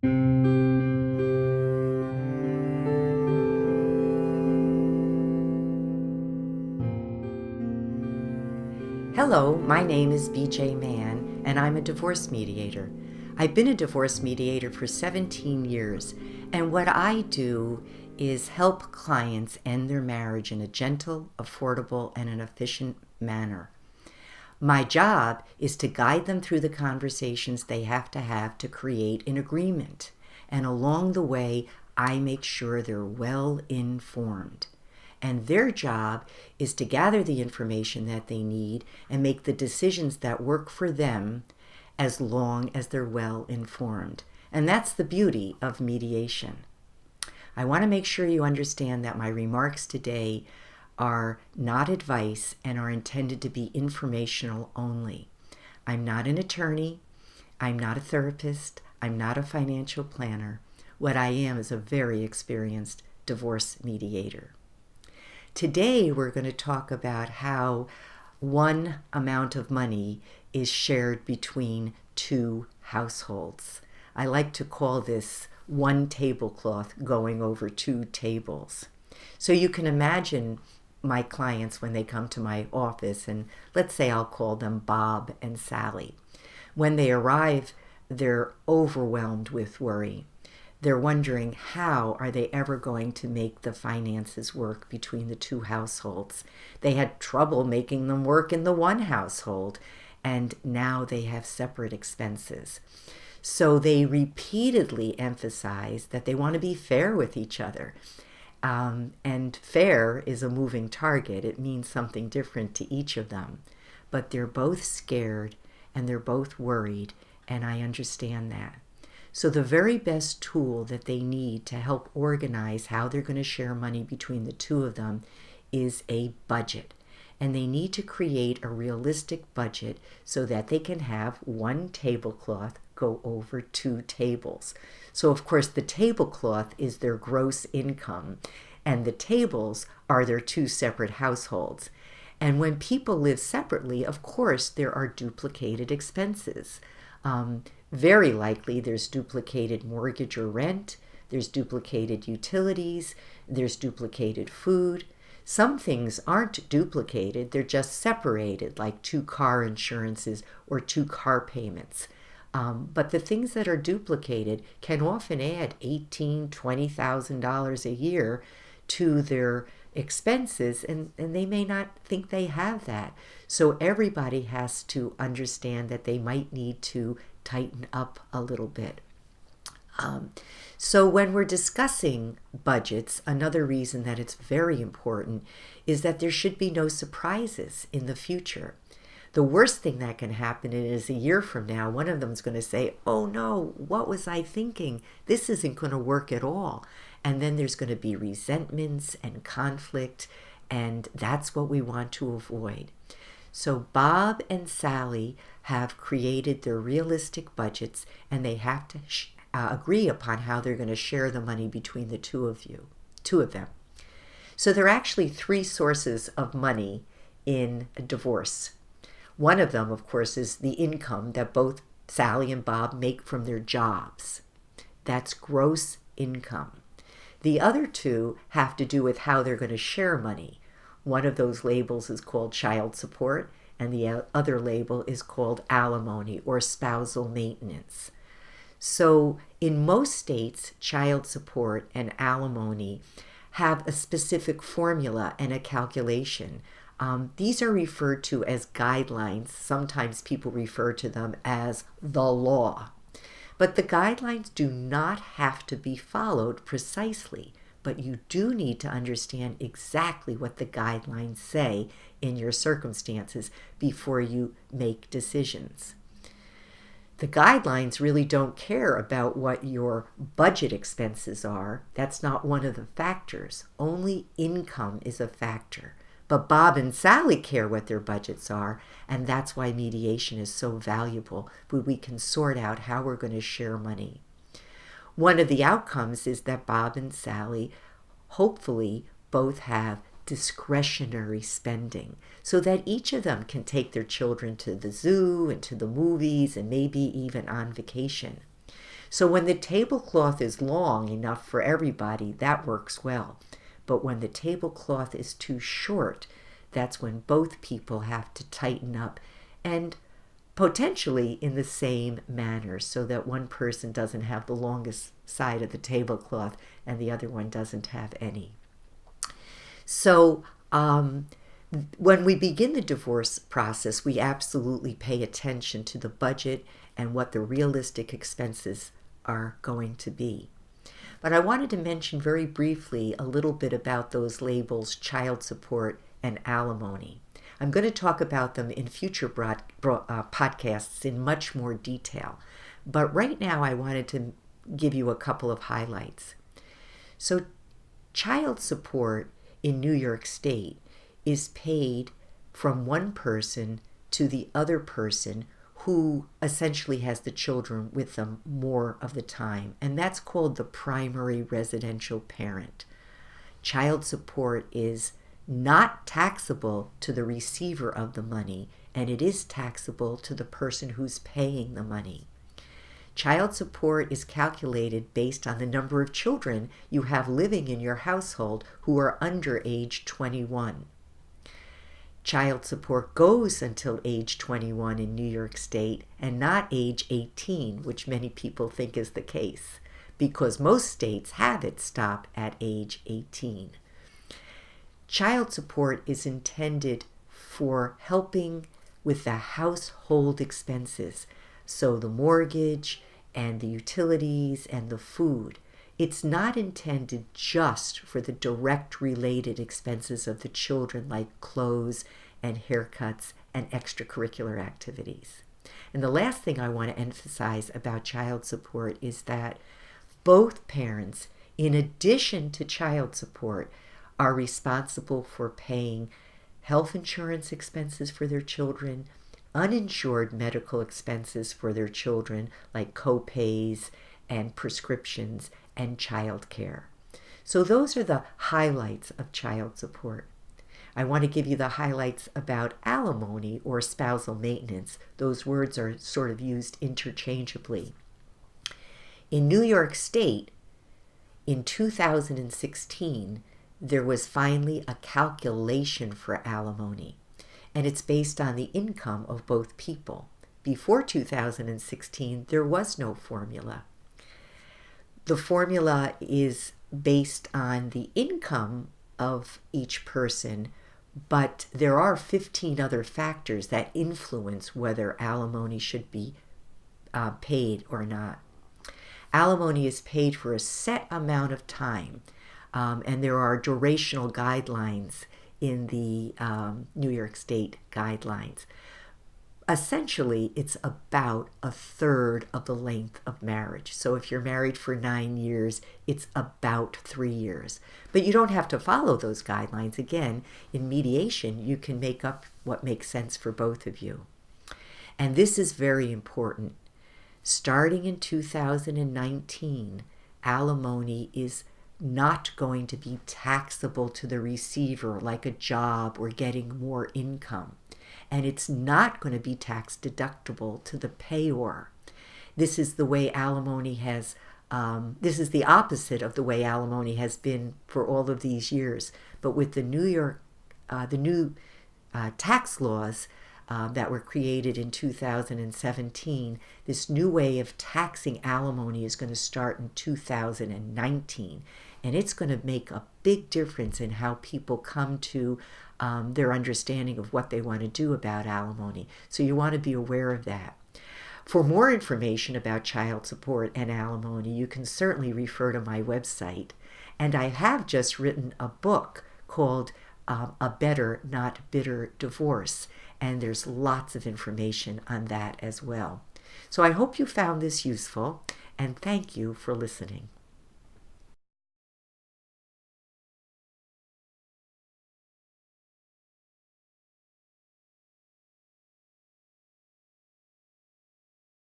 Hello, my name is BJ Mann, and I'm a divorce mediator. I've been a divorce mediator for 17 years, and what I do is help clients end their marriage in a gentle, affordable, and an efficient manner. My job is to guide them through the conversations they have to create an agreement, and along the way, I make sure they're well informed. And their job is to gather the information that they need and make the decisions that work for them as long as they're well informed. And that's the beauty of mediation. I want to make sure you understand that my remarks today are not advice and are intended to be informational only. I'm not an attorney. I'm not a therapist. I'm not a financial planner. What I am is a very experienced divorce mediator. Today, we're going to talk about how one amount of money is shared between two households. I like to call this one tablecloth going over two tables. So you can imagine my clients when they come to my office, and let's say I'll call them Bob and Sally. When they arrive, they're overwhelmed with worry. They're wondering how are they ever going to make the finances work between the two households. They had trouble making them work in the one household, and now they have separate expenses. So they repeatedly emphasize that they want to be fair with each other. And fair is a moving target. It means something different to each of them. But they're both scared and they're both worried, and I understand that. So the very best tool that they need to help organize how they're going to share money between the two of them is a budget. And they need to create a realistic budget so that they can have one tablecloth go over two tables. So of course the tablecloth is their gross income and the tables are their two separate households. And when people live separately, of course, there are duplicated expenses. Very likely there's duplicated mortgage or rent, there's duplicated utilities, there's duplicated food. Some things aren't duplicated, they're just separated, like two car insurances or two car payments. But the things that are duplicated can often add $18,000, $20,000 a year to their expenses, and they may not think they have that. So everybody has to understand that they might need to tighten up a little bit. So when we're discussing budgets, another reason that it's very important is that there should be no surprises in the future. The worst thing that can happen is a year from now, one of them is going to say, oh no, what was I thinking? This isn't going to work at all. And then there's going to be resentments and conflict, and that's what we want to avoid. So Bob and Sally have created their realistic budgets, and they have to agree upon how they're going to share the money between the two of them. So there are actually three sources of money in a divorce. One of them, of course, is the income that both Sally and Bob make from their jobs. That's gross income. The other two have to do with how they're going to share money. One of those labels is called child support, and the other label is called alimony or spousal maintenance. So in most states, child support and alimony have a specific formula and a calculation. These are referred to as guidelines. Sometimes people refer to them as the law. But the guidelines do not have to be followed precisely, but you do need to understand exactly what the guidelines say in your circumstances before you make decisions. The guidelines really don't care about what your budget expenses are. That's not one of the factors. Only income is a factor. But Bob and Sally care what their budgets are, and that's why mediation is so valuable, where we can sort out how we're going to share money. One of the outcomes is that Bob and Sally hopefully both have discretionary spending, so that each of them can take their children to the zoo and to the movies and maybe even on vacation. So when the tablecloth is long enough for everybody, that works well. But when the tablecloth is too short, that's when both people have to tighten up, and potentially in the same manner, so that one person doesn't have the longest side of the tablecloth and the other one doesn't have any. So when we begin the divorce process, we absolutely pay attention to the budget and what the realistic expenses are going to be. But I wanted to mention very briefly a little bit about those labels, child support and alimony. I'm going to talk about them in future podcasts in much more detail. But right now I wanted to give you a couple of highlights. So child support in New York State is paid from one person to the other person who essentially has the children with them more of the time, and that's called the primary residential parent. Child support is not taxable to the receiver of the money, and it is taxable to the person who's paying the money. Child support is calculated based on the number of children you have living in your household who are under age 21. Child support goes until age 21 in New York State and not age 18, which many people think is the case, because most states have it stop at age 18. Child support is intended for helping with the household expenses, so the mortgage and the utilities and the food. It's not intended just for the direct related expenses of the children, like clothes and haircuts and extracurricular activities. And the last thing I want to emphasize about child support is that both parents, in addition to child support, are responsible for paying health insurance expenses for their children, uninsured medical expenses for their children, like co-pays and prescriptions, and child care. So those are the highlights of child support. I want to give you the highlights about alimony or spousal maintenance. Those words are sort of used interchangeably. In New York State, in 2016, there was finally a calculation for alimony, and it's based on the income of both people. Before 2016, there was no formula. The formula is based on the income of each person, but there are 15 other factors that influence whether alimony should be paid or not. Alimony is paid for a set amount of time, and there are durational guidelines in the New York State guidelines. Essentially, it's about a third of the length of marriage. So if you're married for 9 years, it's about 3 years. But you don't have to follow those guidelines. Again, in mediation, you can make up what makes sense for both of you. And this is very important. Starting in 2019, alimony is not going to be taxable to the receiver like a job or getting more income. And it's not going to be tax deductible to the payor. This is the way alimony has, this is the opposite of the way alimony has been for all of these years. But with the new tax laws that were created in 2017, this new way of taxing alimony is going to start in 2019. And it's going to make a big difference in how people come to their understanding of what they want to do about alimony. So you want to be aware of that. For more information about child support and alimony, you can certainly refer to my website. And I have just written a book called A Better, Not Bitter Divorce. And there's lots of information on that as well. So I hope you found this useful, and thank you for listening.